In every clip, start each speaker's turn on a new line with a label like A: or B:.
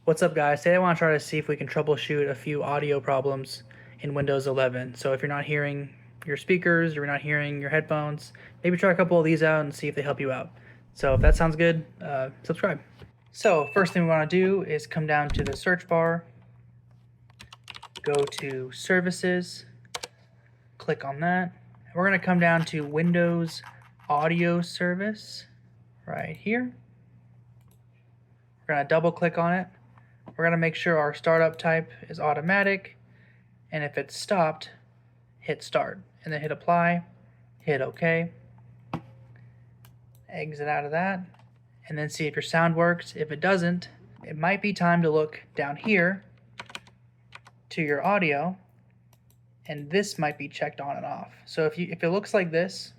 A: What's up, guys? Today I want to try to see if we can troubleshoot a few audio problems in Windows 11. So if you're not hearing your speakers, or you're not hearing your headphones, maybe try a couple of these out and see if they help you out. So if that sounds good, subscribe. So first thing we want to do is come down to the search bar, go to Services, click on that. We're going to come down to Windows Audio Service right here. We're going to double click on it. We're going to make sure our startup type is automatic, and if it's stopped, hit start, and then hit apply, hit OK, exit out of that, and then see if your sound works. If it doesn't, it might be time to look down here to your audio, and this might be checked on and off. So if it looks like this,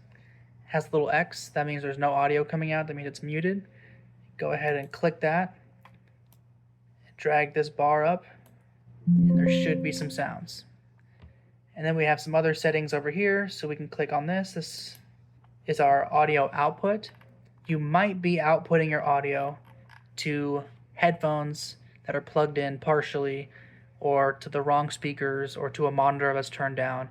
A: has a little X, that means there's no audio coming out, that means it's muted. Go ahead and click that, drag this bar up, and there should be some sounds. And then we have some other settings over here, so we can click on this. This is our audio output. You might be outputting your audio to headphones that are plugged in partially, or to the wrong speakers, or to a monitor that's turned down.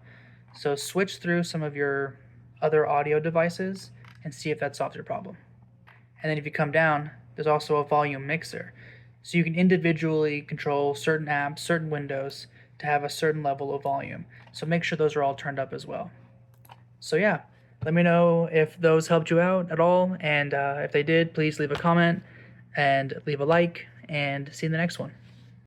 A: So switch through some of your other audio devices and see if that solves your problem. And then if you come down, there's also a volume mixer. So you can individually control certain apps, certain windows to have a certain level of volume. So make sure those are all turned up as well. So yeah, let me know if those helped you out at all. And if they did, please leave a comment and leave a like, and see you in the next one.